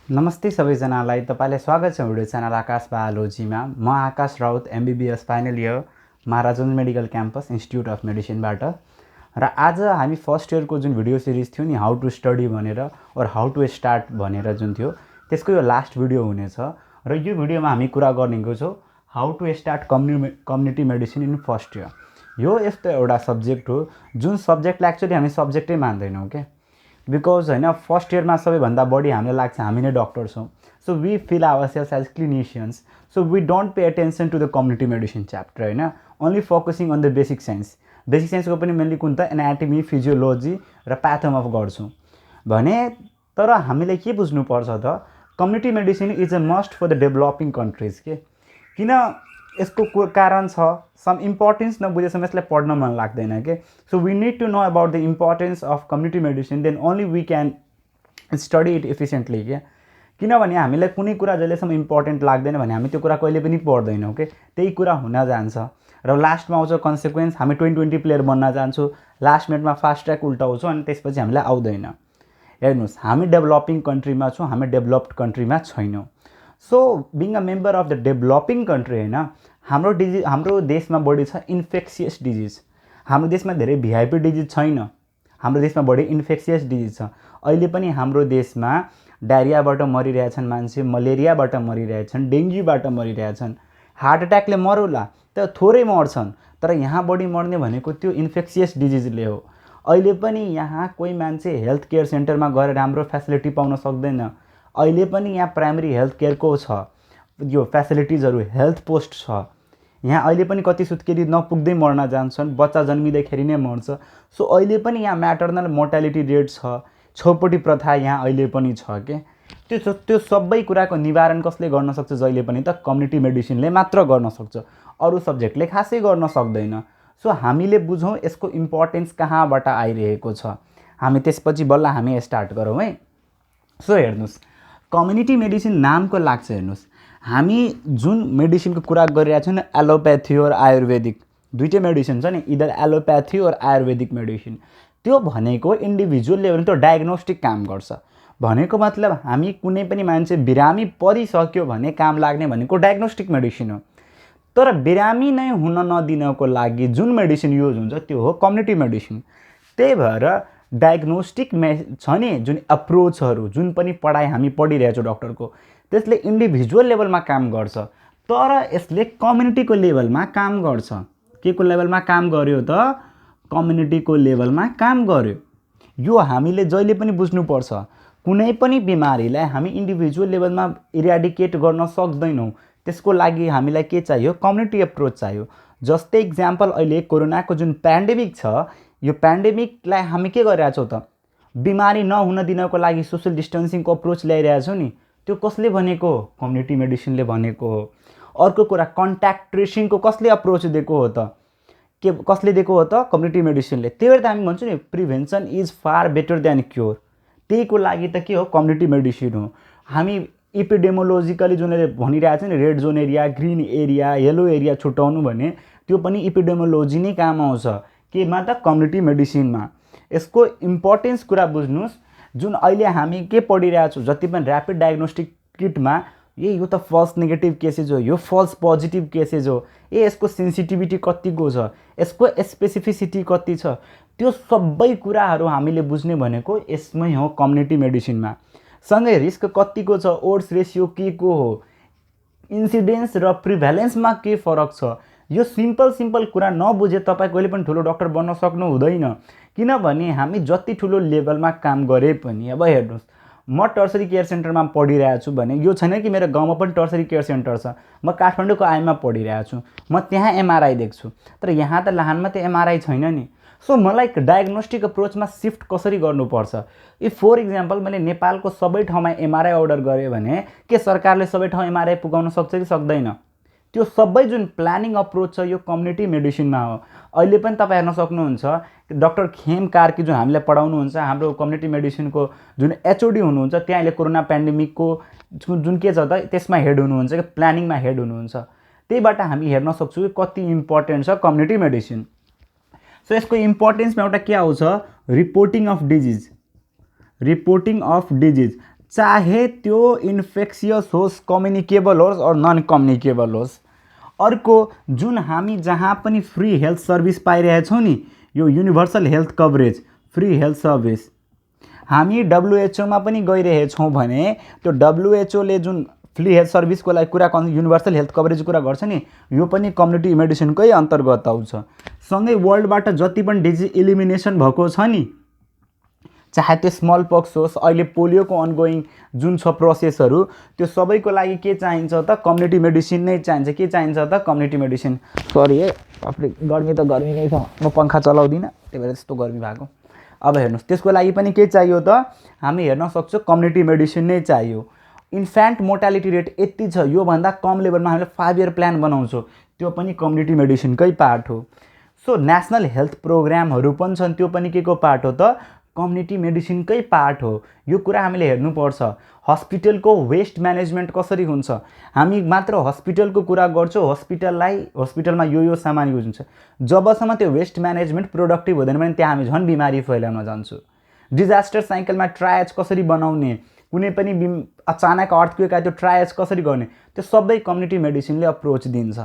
नमस्ते सबैजनालाई तपाईलाई स्वागत छ भिडियो च्यानल आकाश बायोलोजीमा। म Akash Raut MBBS final year Maharajganj medical campus institute of मेडिसिनबाट। र आज हामी फर्स्ट इयरको जुन भिडियो सिरिज थियो नि हाउ टु स्टडी भनेर और हाउ टु स्टार्ट भनेर जुन थियो त्यसको यो लास्ट भिडियो हुनेछ। र यो भिडियोमा हामी कुरा गर्नेको छौँ how to start community medicine in first year. यो यस्तो एउटा सब्जेक्ट हो जुन सब्जेक्टलाई एक्चुअली हामी सब्जेक्टै मान्दैनौँ के, बिकज होइन फर्स्ट इयरमा सबैभन्दा बढी हामीलाई लाग्छ हामी नै डक्टर छौँ। So we feel ourselves as clinicians, so we don't pay attention to the community medicine chapter होइन, only focusing on the basic science. Basic साइन्सको पनि मेनली कुन त एनाटमी, फिजियोलोजी र प्याथोमर्फ गर्छौँ भने। तर हामीले के बुझ्नुपर्छ त community medicine is a must for the developing countries के। किन यसको कारण छ, सम इम्पोर्टेन्स नबुझेसम्म यसलाई पढ्न मन लाग्दैन के। So we need to know about the importance of community medicine, then only we can study it efficiently के। किनभने हामीलाई कुनै कुरा जहिलेसम्म इम्पोर्टेन्ट लाग्दैन भने हामी त्यो कुरा कहिले पनि पढ्दैनौँ के, त्यही कुरा हुन जान्छ। र लास्टमा आउँछ कन्सिक्वेन्स, हामी 2020 प्लेयर बन्न जान्छौँ, लास्ट मिनटमा फास्ट ट्र्याक उल्टाउँछौँ अनि त्यसपछि हामीलाई आउँदैन। हेर्नुहोस् हामी डेभलपिङ कन्ट्रीमा छौँ, हामी डेभलप्ड कन्ट्रीमा छैनौँ। So being a member of the developing country होइन, हाम्रो देशमा बढी छ इन्फेक्सियस डिजिज। हाम्रो देशमा धेरै भिआइपी डिजिज छैन, हाम्रो देशमा बढी इन्फेक्सियस डिजिज छ। अहिले पनि हाम्रो देशमा डायरियाबाट मरिरहेछन् मान्छे, मलेरियाबाट मरिरहेछन्, डेङ्गुबाट मरिरहेछन्। हार्ट एट्याकले मरौला तर थोरै मर्छन्, तर यहाँ बढी मर्ने भनेको त्यो इन्फेक्सियस डिजिजले हो। अहिले पनि यहाँ कोही मान्छे हेल्थ केयर सेन्टरमा गएर राम्रो फेसिलिटी पाउन सक्दैन। अहिले पनि यहाँ प्राइमेरी हेल्थ केयरको छ यो फेसिलिटिजहरू, हेल्थ पोस्ट छ। यहाँ अहिले पनि कति सुत्केरी नपुग्दै मर्न जान्छन्, बच्चा जन्मिँदाखेरि नै मर्छ। सो अहिले पनि यहाँ म्याटर्नल मोर्टालिटी रेट छ, छौपटी प्रथा यहाँ अहिले पनि छ के। त्यो सबै कुराको निवारण कसले गर्न सक्छ जहिले पनि त कम्युनिटी मेडिसिनले मात्र गर्न सक्छ, अरू सब्जेक्टले खासै गर्न सक्दैन। सो हामीले बुझौँ यसको इम्पोर्टेन्स कहाँबाट आइरहेको छ, हामी त्यसपछि बल्ल हामी स्टार्ट गरौँ है। सो हेर्नुहोस् कम्युनिटी मेडिसिन नामको लाग्छ, हेर्नुहोस् हामी जुन मेडिसिनको कुरा गरिरहेको छौँ नि एलोप्याथी और आयुर्वेदिक दुइटै मेडिसिन छ नि, इदर एलोप्याथी और आयुर्वेदिक मेडिसिन। त्यो भनेको इन्डिभिजुअल लेभलमा त्यो डायग्नोस्टिक काम गर्छ। भनेको मतलब हामी कुनै पनि मान्छे बिरामी परिसक्यो भने काम लाग्ने भनेको डायग्नोस्टिक मेडिसिन हो। तर बिरामी नै हुन नदिनको लागि जुन मेडिसिन युज हुन्छ त्यो हो कम्युनिटी मेडिसिन। त्यही भएर डायग्नोस्टिक छ नि जुन अप्रोचहरू, जुन पनि पढाइ हामी पढिरहेछौँ डक्टरको, त्यसले इन्डिभिजुअल लेभलमा काम गर्छ, तर यसले कम्युनिटीको लेभलमा काम गर्छ। के को लेभलमा काम गर्यो त? कम्युनिटीको लेभलमा काम गर्यो। यो हामीले जहिले पनि बुझ्नुपर्छ। कुनै पनि बिमारीलाई हामी इन्डिभिजुअल लेभलमा इराडिकेट गर्न सक्दैनौँ, त्यसको लागि हामीलाई के चाहियो? कम्युनिटी अप्रोच चाहियो। जस्तै इक्जाम्पल अहिले कोरोनाको जुन पेन्डेमिक छ, यो पेन्डेमिकलाई हामी के गरिरहेछौँ त? बिमारी नहुन दिनको लागि सोसियल डिस्टेन्सिङको अप्रोच ल्याइरहेछौँ नि, त्यो कसले भनेको? कम्युनिटी मेडिसिनले भनेको हो। अर्को कुरा कन्ट्याक्ट ट्रेसिङको कसले अप्रोच दिएको हो त? कसले दिएको हो त? कम्युनिटी मेडिसिनले। त्यही भएर त हामी भन्छौँ नि prevention is far better than cure. त्यहीको लागि त के हो? कम्युनिटी मेडिसिन हो। हामी इपिडेमोलोजिकली जुन भनिरहेको छ नि red John area, green area, yellow area छुट्याउनु भने त्यो पनि इपिडेमोलोजी नै काम आउँछ। केमा त? कम्युनिटी मेडिसिनमा। यसको इम्पोर्टेन्स कुरा बुझ्नुहोस्। जुन अहिले हामी के पढिरहेछौँ जति पनि ऱ्यापिड डायग्नोस्टिक किटमा, यो त फल्स नेगेटिभ केसेज हो, यो फल्स पोजिटिभ केसेज हो, यसको सेन्सिटिभिटी कतिको छ, यसको स्पेसिफिसिटी कति छ, त्यो सबै कुराहरू हामीले बुझ्ने भनेको यसमै हो कम्युनिटी मेडिसिनमा। सँगै रिस्क कतिको छ, ओड्स रेसियो के को हो, इन्सिडेन्स र प्रिभ्यालेन्समा के फरक छ, यो सिम्पल कुरा नबुझे तपाईँ कहिले पनि ठुलो डक्टर बन्न सक्नु हुँदैन। किनभने हामी जति ठुलो लेभलमा काम गरे पनि, अब हेर्नुहोस् म टर्सरी केयर सेन्टरमा पढिरहेको छु भने यो छैन कि मेरो गाउँमा पनि टर्सरी केयर सेन्टर छ। म काठमाडौँको आइमा पढिरहेको छु, म त्यहाँ एमआरआई देख्छु, तर यहाँ त लाहानमा त एमआरआई छैन नि। सो मलाई डायग्नोस्टिक अप्रोचमा सिफ्ट कसरी गर्नुपर्छ? इफ फर इक्जाम्पल मैले नेपालको सबै ठाउँमा एमआरआई अर्डर गरेँ भने के सरकारले सबै ठाउँ एमआरआई पुगाउन सक्छ कि सक्दैन? त्यो सबै जुन प्लानिङ अप्रोच छ यो कम्युनिटी मेडिसिनमा हो। अहिले पनि तपाईँ हेर्न सक्नुहुन्छ डाक्टर खेम कार्की जुन हामीलाई पढाउनुहुन्छ, हाम्रो कम्युनिटी मेडिसिनको जुन एचओडी हुनुहुन्छ, त्यहाँ अहिले कोरोना पेन्डेमिकको जुन के छ त त्यसमा हेड हुनुहुन्छ कि प्लानिङमा हेड हुनुहुन्छ। त्यहीबाट हामी हेर्न सक्छौँ कि कति इम्पोर्टेन्ट छ कम्युनिटी मेडिसिन। सो यसको इम्पोर्टेन्समा एउटा के आउँछ? Reporting of disease. चाहे त्यो इन्फेक्सियस होस्, कम्युनिकेबल होस् और नन कम्युनिकेबल होस्। अर्को जुन हामी जहाँ पनि फ्री हेल्थ सर्भिस पाइरहेका छौँ नि, यो universal health coverage, free health service, हामी डब्लुएचओमा पनि गइरहेछौँ भने त्यो डब्लुएचओले जुन फ्री हेल्थ सर्भिसको लागि कुरा युनिभर्सल हेल्थ कभरेजको कुरा गर्छ नि, यो पनि कम्युनिटी मेडिसिनकै अन्तर्गत आउँछ। सँगै वर्ल्डबाट जति पनि डिजिज इलिमिनेसन भएको छ नि, चाहे त्यो स्मल पक्स होस्, अहिले पोलियोको अनगोइङ जुन छ प्रोसेसहरू, त्यो सबैको लागि के चाहिन्छ त? कम्युनिटी मेडिसिन नै चाहिन्छ। के चाहिन्छ त? Community medicine. सरी है, अपने गर्मी त गर्मी नै छ, म पङ्खा चलाउँदिनँ, त्यही भएर त्यस्तो गर्मी भएको। अब हेर्नुहोस्, त्यसको लागि पनि के चाहियो त? हामी हेर्न सक्छौँ कम्युनिटी मेडिसिन नै चाहियो। इन्फ्यान्ट मोर्टालिटी रेट यति छ, योभन्दा कम लेभलमा हामीले 5 इयर प्लान बनाउँछौँ, त्यो पनि कम्युनिटी मेडिसिनकै पार्ट हो। सो नेसनल हेल्थ प्रोग्रामहरू पनि छन्, त्यो पनि के को पार्ट हो त? कम्युनिटी मेडिसिनकै पार्ट हो। यो कुरा हामीले हेर्नुपर्छ। हस्पिटलको वेस्ट म्यानेजमेन्ट कसरी हुन्छ? हामी मात्र हस्पिटलको कुरा गर्छौँ, हस्पिटलमा यो सामान युज हुन्छ। जबसम्म त्यो वेस्ट म्यानेजमेन्ट प्रोडक्टिभ हुँदैन भने त्यहाँ हामी झन् बिमारी फैलाउन जान्छौँ। डिजास्टर साइकलमा ट्रायज कसरी बनाउने, कुनै पनि अचानक अर्थक्वेक आयो, त्यो ट्रायज कसरी गर्ने, त्यो सबै कम्युनिटी मेडिसिनले अप्रोच दिन्छ।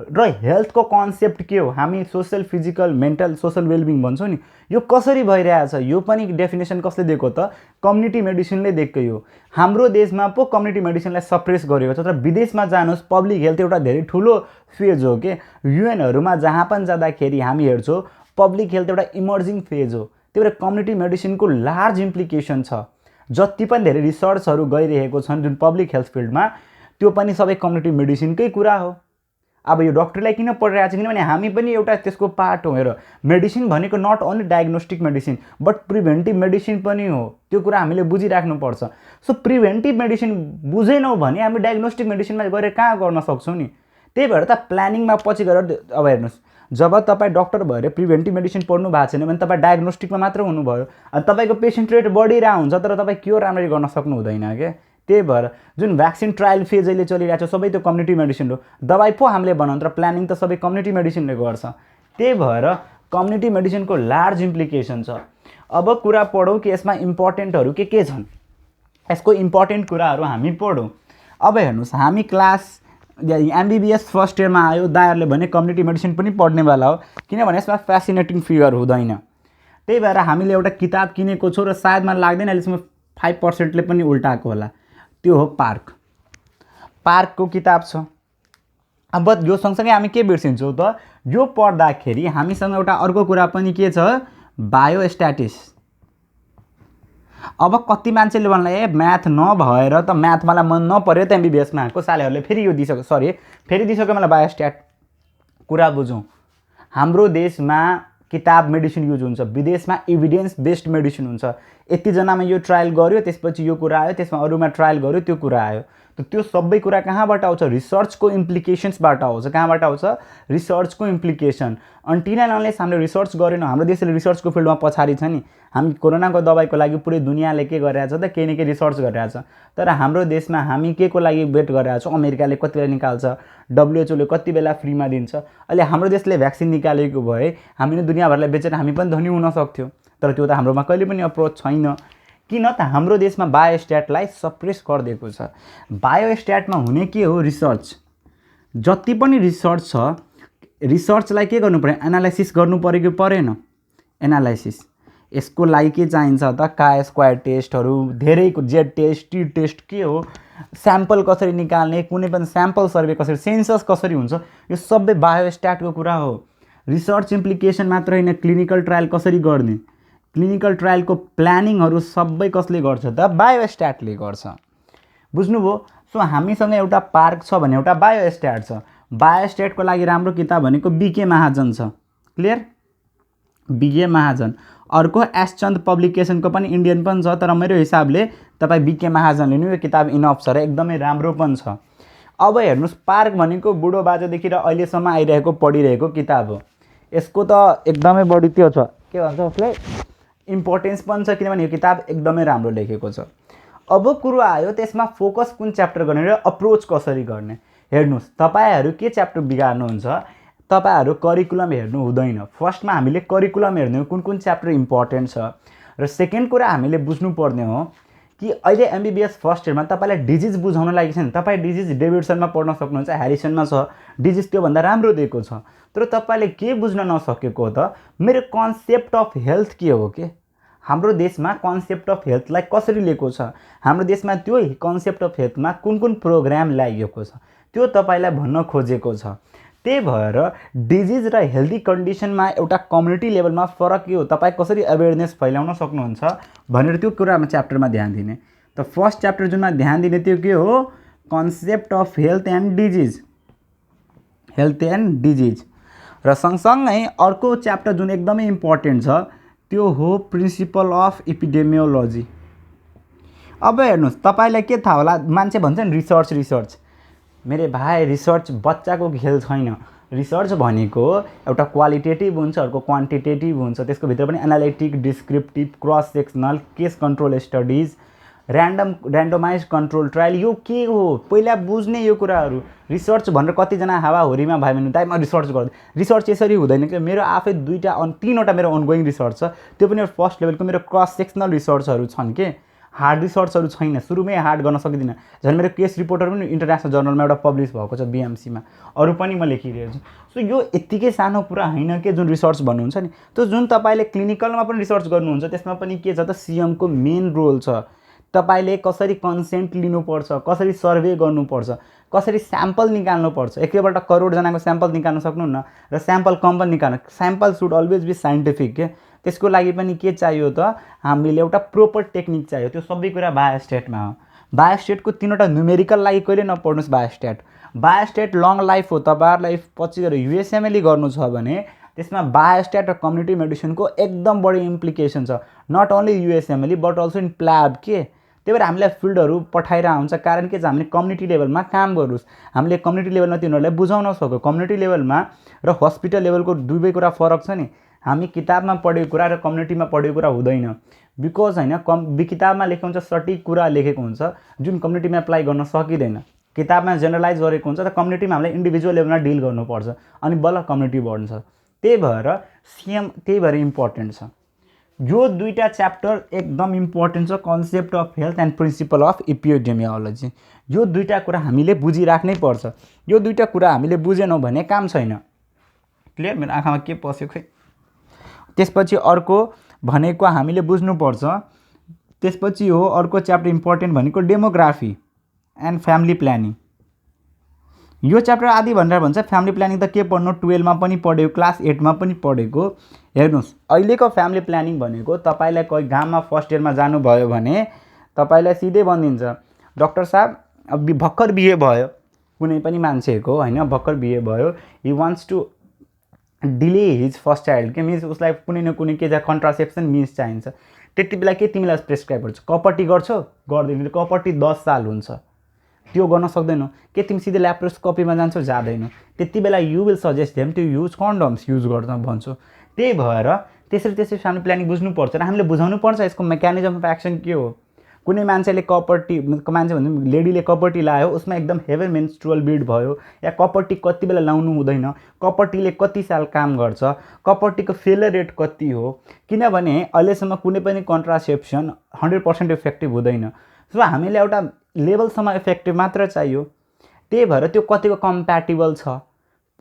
र हेल्थको कन्सेप्ट के हो? हामी social, physical, mental, social well-being भन्छौँ नि, यो कसरी भइरहेछ? यो पनि डेफिनेसन कसले दिएको त? कम्युनिटी मेडिसिनले दिएकै हो। हाम्रो देशमा पो कम्युनिटी मेडिसिनलाई सप्रेस गरेको छ, तर विदेशमा जानुहोस्, पब्लिक हेल्थ एउटा धेरै ठुलो फेज हो के। युएनहरूमा जहाँ पनि जाँदाखेरि हामी हेर्छौँ पब्लिक हेल्थ एउटा इमर्जिङ फेज हो। त्यही भएर कम्युनिटी मेडिसिनको लार्ज इम्प्लिकेसन छ। जति पनि धेरै रिसर्चहरू गइरहेको छन् जुन पब्लिक हेल्थ फिल्डमा, त्यो पनि सबै कम्युनिटी मेडिसिनकै कुरा हो। अब यो डक्टरलाई किन पढिरहेको छ? किनभने हामी पनि एउटा त्यसको पार्ट हो। हेर, मेडिसिन भनेको not only diagnostic medicine but preventive medicine पनि हो। त्यो कुरा हामीले बुझिराख्नुपर्छ। सो प्रिभेन्टिभ मेडिसिन बुझेनौँ भने हामी डायग्नोस्टिक मेडिसिनमा गएर कहाँ गर्न सक्छौँ नि? त्यही भएर त प्लानिङमा पछि गएर, अब हेर्नुहोस्, जब तपाईँ डक्टर भएर प्रिभेन्टिभ मेडिसिन पढ्नु भएको छैन भने तपाईँ डायग्नोस्टिकमा मात्र हुनुभयो। तपाईँको पेसेन्ट रेट बढिरहेको हुन्छ तर तपाईँ क्योर राम्ररी गर्न सक्नु हुँदैन क्या। त्यही भएर जुन भ्याक्सिन ट्रायल फेज अहिले चलिरहेको छ सबै त्यो कम्युनिटी मेडिसिन हो। दबाई पो हामीले बनाउँ तर प्लानिङ त सबै कम्युनिटी मेडिसिनले गर्छ। त्यही भएर कम्युनिटी मेडिसिनको लार्ज इम्प्लिकेसन छ। अब कुरा पढौँ कि यसमा इम्पोर्टेन्टहरू के छन्। यसको इम्पोर्टेन्ट कुराहरू हामी पढौँ। अब हेर्नुहोस्, हामी क्लास एमबिबिएस फर्स्ट इयरमा आयो, दाइहरूले भने कम्युनिटी मेडिसिन पनि पढ्नेवाला हो, किनभने यसमा फेसिनेटिङ फिगर हुँदैन। त्यही भएर हामीले एउटा किताब किनेको छौँ र सायद मलाई लाग्दैन अहिलेसम्म 5%ले पनि उल्टाएको होला। त्यो हो पार्कको किताब छ। अब यो सँगसँगै हामी के बिर्सिन्छौँ त? यो पढ्दाखेरि हामीसँग एउटा अर्को कुरा पनि के छ? बायोस्ट्याटिक्स। अब कति मान्छेले भन्ला ए म्याथ नभएर त, म्याथ मलाई मन नपर्यो त एमबिबिएसमा आएको सालेहरूले फेरि यो दिइसक्यो, फेरि दिइसक्यो मलाई बायोस्ट्याट। कुरा बुझौँ, हाम्रो देशमा किताब मेडिसिन युज हुन्छ, विदेशमा एभिडेन्स बेस्ड मेडिसिन हुन्छ। यतिजनामा यो ट्रायल गर्यो, त्यसपछि यो कुरा आयो, त्यसमा अरूमा ट्रायल गर्यो, त्यो कुरा आयो। त्यो सबै कुरा कहाँबाट आउँछ? रिसर्चको इम्प्लिकेसन्सबाट आउँछ। कहाँबाट आउँछ? रिसर्चको इम्प्लिकेसन। अन्टिल एन्ड अनलेस हामीले रिसर्च गरेनौँ, हाम्रो देशले रिसर्चको फिल्डमा पछाडि छ नि। हामी कोरोनाको दबाईको लागि पुरै दुनियाँले के गरिरहेछ त? केही न केही रिसर्च गरिरहेछ। तर हाम्रो देशमा हामी के को लागि वेट गरिरहेको छौँ? अमेरिकाले कति बेला निकाल्छ, डब्लुएचओले कति बेला फ्रीमा दिन्छ। अहिले हाम्रो देशले भ्याक्सिन निकालेको भए हामीले दुनियाँभरलाई बेचेर हामी पनि धनी हुन सक्थ्यौँ, तर त्यो त हाम्रोमा कहिले पनि अप्रोच छैन। किन त? हाम्रो देशमा बायोस्ट्याटलाई सप्रेस गरिदिएको छ। बायोस्ट्याटमा हुने के हो? रिसर्च। जति पनि रिसर्च छ, रिसर्चलाई के गर्नु पर्यो? एनालाइसिस गर्नु पऱ्यो कि परेन? एनालाइसिस। यसको लागि के चाहिन्छ त? काय स्क्वायर टेस्टहरू, धेरैको जेड टेस्ट, टी टेस्ट के हो, स्याम्पल कसरी निकाल्ने, कुनै पनि स्याम्पल सर्वे कसरी, सेन्सस कसरी हुन्छ, यो सबै बायोस्ट्याटको कुरा हो। रिसर्च इम्प्लिकेसन मात्र होइन, क्लिनिकल ट्रायल कसरी गर्ने, क्लिनिकल ट्रायलको प्लानिङहरू सबै कसले गर्छ त? बायोस्ट्याटले गर्छ। बुझ्नुभयो? सो हामीसँग एउटा पार्क छ भने एउटा बायोस्ट्याट छ। बायोस्ट्याटको लागि राम्रो किताब भनेको बीके महाजन छ। क्लियर? बीके महाजन। अर्को एसचन्द पब्लिकेसनको पनि इन्डियन पनि छ, तर मेरो हिसाबले तपाईँ बीके महाजन लिनु, यो किताब इनफ छ र एकदमै राम्रो पनि छ। अब हेर्नुहोस्, पार्क भनेको बुढो बाजेदेखि र अहिलेसम्म आइरहेको पढिरहेको किताब हो। यसको त एकदमै बढी त्यो छ, के भन्छ उसलाई, इम्पोर्टेन्स पनि छ, किनभने यो किताब एकदमै राम्रो लेखेको छ। अब कुरो आयो त्यसमा फोकस कुन च्याप्टर गर्ने र अप्रोच कसरी गर्ने। हेर्नुहोस्, तपाईँहरू के च्याप्टर बिगार्नुहुन्छ? तपाईँहरू करिकुलम हेर्नु हुँदैन। फर्स्टमा हामीले करिकुलम हेर्ने हो, कुन कुन च्याप्टर इम्पोर्टेन्ट छ, र सेकेन्ड कुरा हामीले बुझ्नुपर्ने हो कि अहिले एमबीबीएस फर्स्ट इयरमा तपाईँलाई डिजिज बुझाउन लागि छैन। तपाईँ डिजिज डेभिडसनमा पढ्न सक्नुहुन्छ, ह्यारिसनमा छ, डिजिज त्योभन्दा राम्रो दिएको छ। तर तपाईँले के बुझ्न नसकेको हो त, मेरो कन्सेप्ट अफ हेल्थ के हो के, हाम्रो देशमा कन्सेप्ट अफ हेल्थलाई कसरी लिएको छ, हाम्रो देशमा त्यो कन्सेप्ट अफ हेल्थमा कुन कुन प्रोग्राम ल्याइएको छ, त्यो तपाईँलाई भन्न खोजेको छ। त्यही भएर डिजिज र हेल्दी कन्डिसनमा एउटा कम्युनिटी लेभलमा फरक के हो, तपाईँ कसरी अवेरनेस फैलाउन सक्नुहुन्छ भनेर त्यो कुरामा च्याप्टरमा ध्यान दिने। त फर्स्ट च्याप्टर जुनमा ध्यान दिने त्यो के हो, concept of health and disease, health and disease. र सँगसँगै अर्को च्याप्टर जुन एकदमै इम्पोर्टेन्ट छ त्यो हो प्रिन्सिपल अफ एपिडेमियोलोजी। अब हेर्नुहोस्, तपाईँलाई के थाहा होला, मान्छे भन्छ नि रिसर्च रिसर्च। मेरे भाइ रिसर्च बच्चाको खेल छैन। रिसर्च भनेको एउटा क्वालिटेटिभ हुन्छ, अर्को क्वान्टिटेटिभ हुन्छ। त्यसको भित्र पनि analytic, descriptive, cross sectional, case control studies, randomize control trial, यो के हो पहिला बुझ्ने यो कुराहरू। रिसर्च भनेर कतिजना हावाहुरीमा भयो भने दाइ म रिसर्च गर्दै, रिसर्च यसरी हुँदैन कि। मेरो आफै 3वटा मेरो अनगोइङ रिसर्च छ, त्यो पनि फर्स्ट लेभलको मेरो क्रस सेक्सनल रिसर्चहरू छन् के, हार्ड रिसर्चहरू छैन। सुरुमै हार्ड गर्न सकिँदिनँ। झन् मेरो केस रिपोर्टर पनि इन्टरनेसनल जर्नलमा एउटा पब्लिस भएको छ बीएमसीमा, अरू पनि म लेखिरहेको छु। सो यो यत्तिकै सानो कुरा होइन कि जुन रिसर्च भन्नुहुन्छ नि, त्यो जुन तपाईँले क्लिनिकलमा पनि रिसर्च गर्नुहुन्छ त्यसमा पनि के छ त, सीएमको मेन रोल छ। तपाईँले कसरी कन्सेन्ट लिनुपर्छ, कसरी सर्वे गर्नुपर्छ, कसरी स्याम्पल निकाल्नुपर्छ। एकैपल्ट करोडजनाको स्याम्पल निकाल्न सक्नुहुन्न र स्याम्पल कम पनि निकाल्नु। Sample should always be scientific के। त्यसको लागि पनि के चाहियो त, हामीले एउटा प्रोपर टेक्निक चाहियो। त्यो सबै कुरा बायोस्ट्याटमा हो। बायोस्ट्याटको 3वटा न्युमेरिकल लागि कहिले नपढ्नुहोस्। बायोस्ट्याट लङ लाइफ हो। तपाईँहरूलाई पछि गएर युएसएमएलई गर्नु छ भने त्यसमा बायोस्ट्याट र कम्युनिटी मेडिसिनको एकदम बढी इम्प्लिकेसन छ। Not only USMLE but also in PLAB के। त्यही भएर हामीलाई फिल्डहरू पठाइरहेको हुन्छ। कारण के छ, हामीले कम्युनिटी लेभलमा काम गर्नुहोस्। हामीले कम्युनिटी लेभलमा तिनीहरूलाई बुझाउन सक्यो। कम्युनिटी लेभलमा र हस्पिटल लेभलको दुवै कुरा फरक छ नि। हामी किताबमा पढेको कुरा र कम्युनिटीमा पढेको कुरा हुँदैन। बिकज होइन, किताबमा लेखेको हुन्छ सटिक कुरा लेखेको हुन्छ जुन कम्युनिटीमा एप्लाई गर्न सकिँदैन। किताबमा जेनरलाइज गरेको हुन्छ, त कम्युनिटीमा हामीलाई इन्डिभिजुअल लेभलमा डिल गर्नुपर्छ, अनि बल्ल कम्युनिटी बढ्छ। त्यही भएर इम्पोर्टेन्ट छ। यो 2टा च्याप्टर एकदम इम्पोर्टेन्ट छ, concept of health and principal of epidemiology. यो 2टा कुरा हामीले बुझिराख्नै पर्छ। यो 2टा कुरा हामीले बुझेनौँ भने काम छैन। क्लियर? मेरो आँखामा के पस्यो खै। त्यसपछि अर्को भनेको हामीले बुझ्नुपर्छ। त्यसपछि हो अर्को च्याप्टर इम्पोर्टेन्ट भनेको डेमोग्राफी एन्ड फ्यामिली प्लानिङ। यो च्याप्टर आदि भनेर भन्छ। फ्यामिली प्लानिङ त के पढ्नु, 12 मा पनि पढेको, क्लास 8 मा पनि पढेको। हेर्नुहोस्, अहिलेको फ्यामिली प्लानिङ भनेको तपाईँलाई कोही गाममा फर्स्ट इयरमा जानुभयो भने तपाईँलाई सिधै भनिदिन्छ, डाक्टर साहब अब भर्खर बिहे भयो कुनै पनि मान्छेको, होइन, भर्खर बिहे भयो, he wants to delay his first child के, मिन्स उसलाई कुनै न कुनै के कन्ट्रासेप्सन मिन्स चाहिन्छ। त्यति बेला के तिमीलाई प्रेस्क्राइब गर्छ, कपटी गर्छौ, गर्दैन। कपटी 10 साल हुन्छ, त्यो गर्न सक्दैनौ। के तिमी सिधै ल्याप्रोस्कोपीमा जान्छौ, जाँदैनौ। त्यति बेला you will suggest them to use condoms, use गर्न भन्छु। त्यही भएर त्यसरी फ्यामिली प्लानिङ बुझ्नुपर्छ र हामीले बुझाउनुपर्छ यसको मेकानिजम अफ एक्सन के हो। कुनै मान्छे भन्दा लेडीले कपटी लायो, उसमा एकदम हेभी मेन्स्ट्रुअल ब्लिड भयो, या कपटी कति बेला लाउनु हुँदैन, कपटीले कति साल काम गर्छ, कपटीको फेलियर रेट कति हो। किनभने अहिलेसम्म कुनै पनि कन्ट्रासेप्सन 100% इफेक्टिभ हुँदैन। सो हामीले एउटा लेभलसम्म इफेक्टिभ मात्र चाहियो। त्यही भएर त्यो कतिको कम्प्याटिबल छ,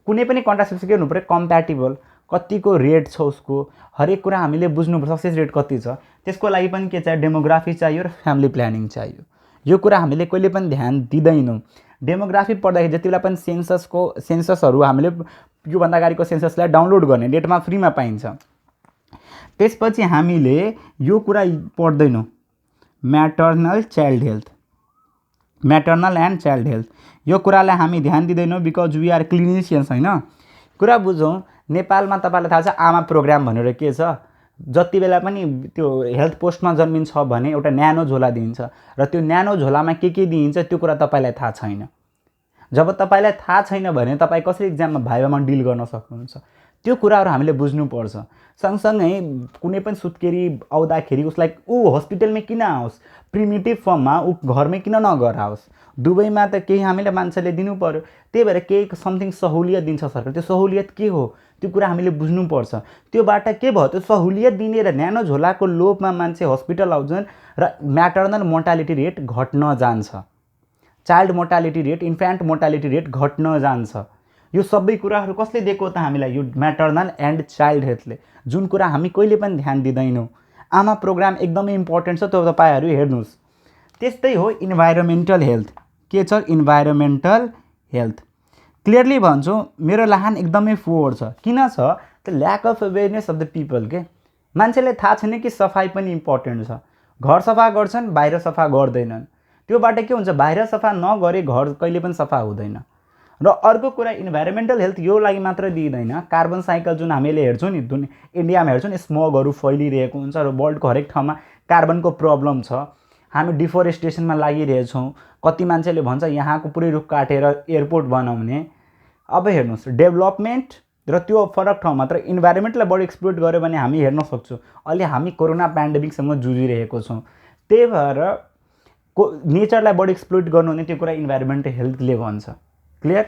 कुनै पनि कन्ट्रासेप्सन के हुनु पऱ्यो, कम्प्याटिबल, कतिको रेट छ उसको, हरेक कुरा हामीले बुझ्नुपर्छ। सक्सेस रेट कति छ, त्यसको लागि पनि के चाहियो, डेमोग्राफी चाहियो र फ्यामिली प्लानिङ चाहियो। यो कुरा हामीले कहिले पनि ध्यान दिँदैनौँ। डेमोग्राफी पढ्दाखेरि जति बेला पनि सेन्ससहरू हामीले योभन्दा अगाडिको सेन्ससलाई डाउनलोड गर्ने, नेटमा फ्रीमा पाइन्छ। त्यसपछि हामीले यो कुरा पढ्दैनौँ, म्याटर्नल एन्ड चाइल्ड हेल्थ। यो कुरालाई हामी ध्यान दिँदैनौँ बिकज वी आर क्लिनिसियन्स, होइन। कुरा बुझौँ, नेपालमा तपाईँलाई थाहा छ आमा प्रोग्राम भनेर के छ। जति बेला पनि त्यो हेल्थ पोस्टमा जन्मिन्छ भने एउटा न्यानो झोला दिइन्छ, र त्यो न्यानो झोलामा के दिइन्छ त्यो कुरा तपाईँलाई थाहा छैन। जब तपाईँलाई थाहा छैन भने तपाईँ कसरी इक्जाममा भाइभामा डिल गर्न सक्नुहुन्छ, त्यो कुराहरू हामीले बुझ्नुपर्छ। सँगसँगै कुनै पनि सुत्केरी आउँदाखेरि उसलाई हस्पिटलमै किन आओस्, प्रिमिटिभ फर्ममा घरमै किन नगराओस्, दुबईमा त केही हामीले मान्छेले दिनु पर्यो। त्यही भएर केही समथिङ सहुलियत दिन्छ सरकार। त्यो सहुलियत के हो, त्यो कुरा हामीले बुझ्नुपर्छ। त्योबाट के भयो त सहुलियत दिने र न्यानो झोलाको लोभमा मान्छे हस्पिटल आउँछन् र म्याटर्नल मोर्टालिटी रेट घट्न जान्छ, child mortality rate, infant mortality rate घट्न जान्छ। यो सबै कुराहरू कसले दिएको त हामीलाई? यो म्याटर्नल एन्ड चाइल्ड हेल्थले, जुन कुरा हामी कहिले पनि ध्यान दिँदैनौँ। आमा प्रोग्राम एकदमै इम्पोर्टेन्ट छ, त्यो तपाईँहरू हेर्नुहोस्। त्यस्तै हो इन्भाइरोमेन्टल हेल्थ। के छ? Environmental health. क्लियरली भन्छु, मेरो लाहान एकदमै फोहोर छ। किन छ? त lack of awareness of the people. के मान्छेलाई थाहा छैन कि सफाइ पनि इम्पोर्टेन्ट छ। घर सफा गर्छन्, बाहिर सफा गर्दैनन्। त्योबाट के हुन्छ? बाहिर सफा नगरे घर कहिले पनि सफा हुँदैन। र अर्को कुरा, इन्भाइरोमेन्टल हेल्थ यो लागि मात्र दिइँदैन। कार्बन साइकल जुन हामीले हेर्छौँ नि, इन्डियामा हेर्छौँ नि, स्मगहरू फैलिरहेको हुन्छ र वर्ल्डको हरेक ठाउँमा कार्बनको प्रब्लम छ। हामी डिफोरेस्टेसनमा लागिरहेछौँ। कति मान्छेले भन्छ यहाँको पुरै रुख काटेर एयरपोर्ट बनाउने। अब हेर्नुहोस्, डेभलपमेन्ट र त्यो फरक ठाउँमा तर इन्भाइरोमेन्टलाई बढी एक्सप्लोइट गऱ्यो भने हामी हेर्न सक्छौँ अहिले हामी कोरोना पेन्डेमिकसँग जुझिरहेको छौँ। त्यही भएर नेचरलाई बढी एक्सप्लोइट गर्नु भने त्यो कुरा इन्भाइरोमेन्टल हेल्थले भन्छ। क्लियर?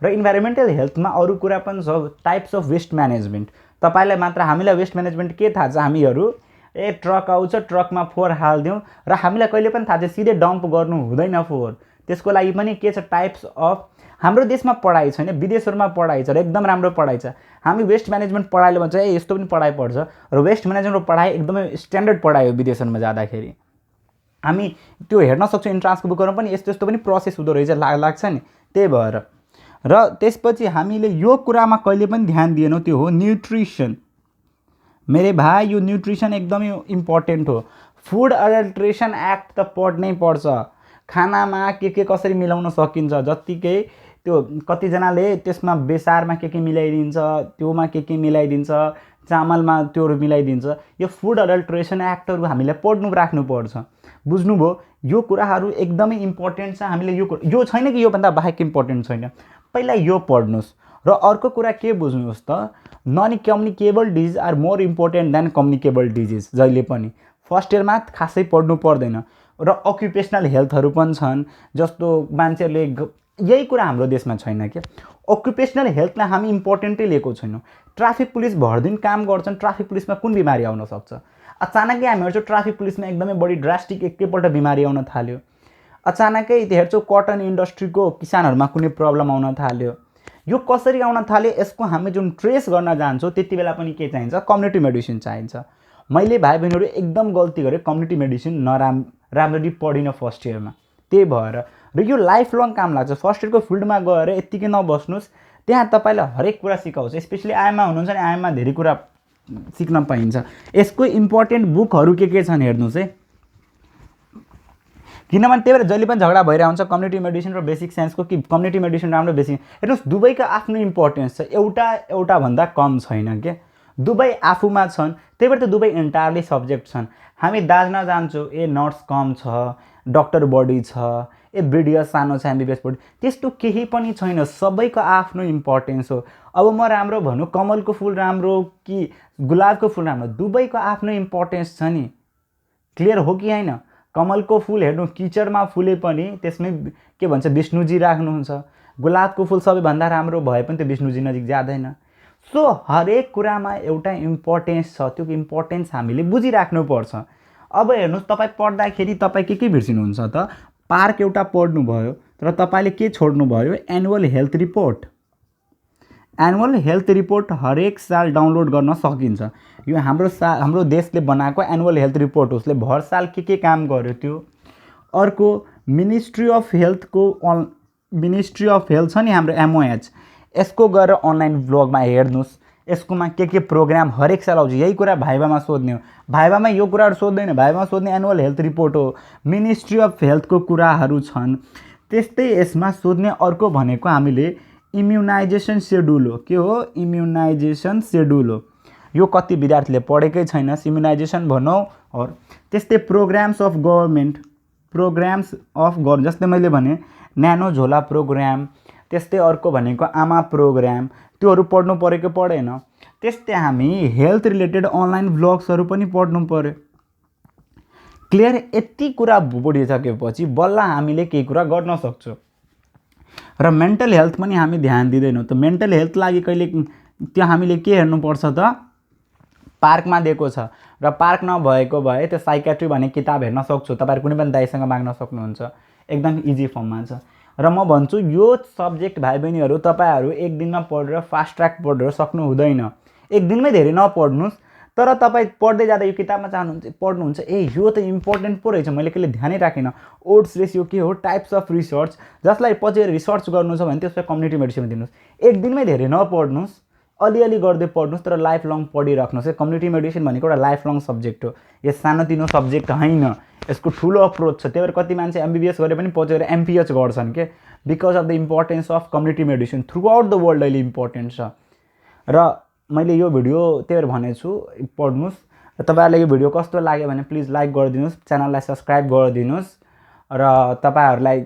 र इन्भाइरोमेन्टल हेल्थमा अरू कुरा पनि छ, टाइप्स अफ वेस्ट म्यानेजमेन्ट। तपाईँलाई मात्र, हामीलाई वेस्ट म्यानेजमेन्ट के थाहा छ? हामीहरू ट्रक आउँछ, ट्रकमा फोहोर हालिदिउँ र हामीलाई कहिले पनि थाहा छ सिधै डम्प गर्नु हुँदैन फोहोर। त्यसको लागि पनि के छ? Types of. हाम्रो देशमा पढाइ छैन, विदेशहरूमा पढाइ छ र एकदम राम्रो पढाइ छ। हामी वेस्ट म्यानेजमेन्ट पढाइले भन्छ यस्तो पनि पढाइ पढ्छ र वेस्ट म्यानेजमेन्टको पढाइ एकदमै स्ट्यान्डर्ड पढाइ हो। विदेशहरूमा जाँदाखेरि हामी त्यो हेर्न सक्छौँ, इन्ट्रान्सको बुकहरूमा पनि यस्तो यस्तो पनि प्रोसेस हुँदो रहेछ लाग्छ नि। त्यही भएर र त्यसपछि हामीले यो कुरामा कहिले पनि ध्यान दिएनौँ, त्यो हो न्युट्रिसन। मेरे भाइ, यो न्युट्रिसन एकदमै इम्पोर्टेन्ट हो। फुड एडल्ट्रेसन एक्ट त पढ्नै पर्छ। खानामा के कसरी मिलाउन सकिन्छ, जत्तिकै त्यो कतिजनाले त्यसमा बेसारमा के मिलाइदिन्छ, त्योमा के मिलाइदिन्छ, चामलमा त्योहरू मिलाइदिन्छ। यो फुड एडल्ट्रेसन एक्टहरू हामीले पढ्नु राख्नुपर्छ। बुझ्नुभयो? यो कुराहरू एकदमै इम्पोर्टेन्ट छ। हामीले यो छैन कि योभन्दा बाहेक इम्पोर्टेन्ट छैन, पहिला यो पढ्नुहोस्। र अर्को कुरा के बुझ्नुहोस् त, non communicable disease are more important than communicable disease. जहिले पनि फर्स्ट इयरमा खासै पढ्नु पर्दैन। र अक्युपेसनल हेल्थहरू पनि छन्, जस्तो मान्छेहरूले यही कुरा हाम्रो देशमा छैन के। अक्युपेसनल हेल्थलाई हामी इम्पोर्टेन्टै लिएको छैनौँ। ट्राफिक पुलिस भरदिन काम गर्छन्, ट्राफिक पुलिसमा कुन बिमारी आउन सक्छ? अचानकै हामी हेर्छौँ ट्राफिक पुलिसमा एकदमै बढी ड्रास्टिक एकैपल्ट बिमारी आउन थाल्यो। अचानकै हेर्छौँ कटन इन्डस्ट्रीको किसानहरूमा कुनै प्रब्लम आउन थाल्यो। यो कसरी आउन थाल्यो? यसको हामी जुन ट्रेस गर्न जान्छौँ त्यति बेला पनि के चाहिन्छ? कम्युनिटी मेडिसिन चाहिन्छ। मैले भाइ बहिनीहरू एकदम गल्ती गरेँ, कम्युनिटी मेडिसिन राम्ररी पढिनँ फर्स्ट इयरमा। त्यही भएर र यो लाइफ लङ काम लाग्छ। फर्स्ट इयरको फिल्डमा गएर यत्तिकै नबस्नुहोस्, त्यहाँ तपाईँलाई हरेक कुरा सिकाउँछ। स्पेसली आइएममा हुनुहुन्छ नि, आइएममा धेरै कुरा सिक्न पाइन्छ। यसको इम्पोर्टेन्ट बुकहरू के छन् हेर्नुहोस् है, किनभने त्यही भएर जहिले पनि झगडा भइरहेको हुन्छ कम्युनिटी मेडिसिन र बेसिक साइन्सको, कि कम्युनिटी मेडिसिन राम्रो बेसिक। हेर्नुहोस्, दुवैको आफ्नो इम्पोर्टेन्स छ, एउटा भन्दा कम छैन के। दुवै आफूमा छन्, त्यही भएर त दुवै इन्टायरली सब्जेक्ट छन्। हामी दाज्न जान्छौँ, नर्स कम छ, डक्टर बढी छ, बिडिएस सानो छ, एमबिबिएस बढी, त्यस्तो केही पनि छैन। सबैको आफ्नो इम्पोर्टेन्स हो। अब म राम्रो भनौँ कमलको फुल राम्रो कि गुलाबको फुल राम्रो, दुवैको आफ्नो इम्पोर्टेन्स छ नि। क्लियर हो कि होइन? कमलको फुल हेर्नु किचडमा फुले पनि त्यसमै के भन्छ विष्णुजी राख्नुहुन्छ। गुलाबको फुल सबैभन्दा राम्रो भए पनि त्यो विष्णुजी नजिक जाँदैन। सो हरेक कुरामा एउटा इम्पोर्टेन्स छ, त्यो इम्पोर्टेन्स हामीले बुझिराख्नुपर्छ। अब हेर्नुहोस्, तपाईँ पढ्दाखेरि तपाईँ के बिर्सिनुहुन्छ त? पार्क एउटा पढ्नुभयो तर तपाईँले के छोड्नुभयो? Annual health report. Annual health report हरेक साल डाउनलोड गर्न सकिन्छ। यो हाम्रो देशले बनाएको एनुअल हेल्थ रिपोर्ट हो। उसले भर साल के काम गर्यो त्यो। अर्को मिनिस्ट्री अफ हेल्थ छ नि हाम्रो MOH, यसको गएर अनलाइन ब्लगमा हेर्नुहोस्। यसकोमा के प्रोग्राम हरेक साल आउँछ। यही कुरा भाइबामा सोध्ने हो। भाइबामा यो कुराहरू सोध्दैन, भाइबामा सोध्ने एनुअल हेल्थ रिपोर्ट हो। मिनिस्ट्री अफ हेल्थको कुराहरू छन्। त्यस्तै यसमा सोध्ने अर्को भनेको हामीले इम्युनाइजेसन सेड्युल हो। के हो? इम्युनाइजेसन सेड्युल हो। यो कति विद्यार्थीले पढेकै छैन, इम्युनाइजेसन भनौँ। और त्यस्तै प्रोग्राम्स अफ गभर्मेन्ट, जस्तै मैले भने न्यानो झोला प्रोग्राम, त्यस्तै अर्को भनेको आमा प्रोग्राम, त्योहरू पढ्नु परेको पढेन। त्यस्तै हामी हेल्थ रिलेटेड अनलाइन ब्लग्सहरू पनि पढ्नु पर्यो। क्लियर? यति कुरा बुझिसकेपछि बल्ल हामीले केही कुरा गर्न सक्छौँ। र मेन्टल हेल्थ पनि हामी ध्यान दिँदैनौँ। त मेन्टल हेल्थ लागि कहिले त्यो हामीले के हेर्नुपर्छ त पार्कमा दिएको छ र पार्क नभएको भए त्यो साइकेट्री भन्ने किताब हेर्न सक्छु, तपाईँहरू कुनै पनि दाइसँग माग्न सक्नुहुन्छ, एकदम इजी फर्ममा छ। र म भन्छु यो सब्जेक्ट भाइ बहिनीहरू तपाईँहरू एक दिनमा पढेर फास्ट ट्र्याक पढेर सक्नु हुँदैन, एक दिनमै धेरै नपढ्नुहोस्, तर तपाईँ पढ्दै जाँदा यो किताबमा चाहनुहुन्छ पढ्नुहुन्छ ए यो त इम्पोर्टेन्ट पो रहेछ, मैले कहिले ध्यानै राखिनँ, ओड्स रेसियो के हो, टाइप्स अफ रिसर्च, जसलाई पछि रिसर्च गर्नु छ भने त्यसलाई कम्युनिटी मेडिसिनमा दिनुहोस्। एक दिनमै धेरै नपढ्नुहोस्, अलिअलि गर्दै पढ्नुहोस्, तर लाइफ लङ पढिराख्नुहोस्। कम्युनिटी मेडिसिन भनेको एउटा लाइफ लङ सब्जेक्ट हो, यो सानोतिनो सब्जेक्ट होइन, यसको ठुलो अप्रोच छ। त्यही भएर कति मान्छे एमबिबिएस गरेर पनि पछि गएर एमपिएच गर्छन् के, because of the importance of community medicine through out the world अहिले इम्पोर्टेन्ट छ। र मैले यो भिडियो त्यही भएर भनेछु पढ्नुहोस्। र तपाईँहरूलाई यो भिडियो कस्तो लाग्यो भने प्लिज लाइक गरिदिनुहोस्, च्यानललाई सब्सक्राइब गरिदिनुहोस्, र तपाईँहरूलाई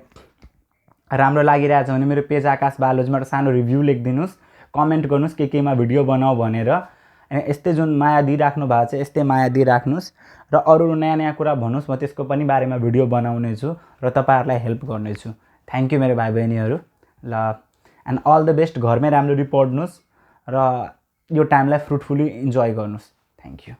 राम्रो लागिरहेछ भने मेरो पेज आकाश बायोलोजीमा एउटा सानो रिभ्यू लेखिदिनुहोस्, कमेन्ट गर्नुहोस् के केमा भिडियो बनाऊ भनेर। यस्तै जुन माया दिइराख्नु भएको छ यस्तै माया दिइराख्नुहोस्, र अरू नयाँ नयाँ कुरा भन्नुहोस्, म त्यसको पनि बारेमा भिडियो बनाउने छु र तपाईँहरूलाई हेल्प गर्नेछु। थ्याङ्क यू मेरो भाइ बहिनीहरू ल, एन्ड अल द बेस्ट। घरमै राम्ररी पढ्नुहोस् र यो टाइमलाई फ्रुटफुली इन्जोय गर्नुहोस्। Thank you.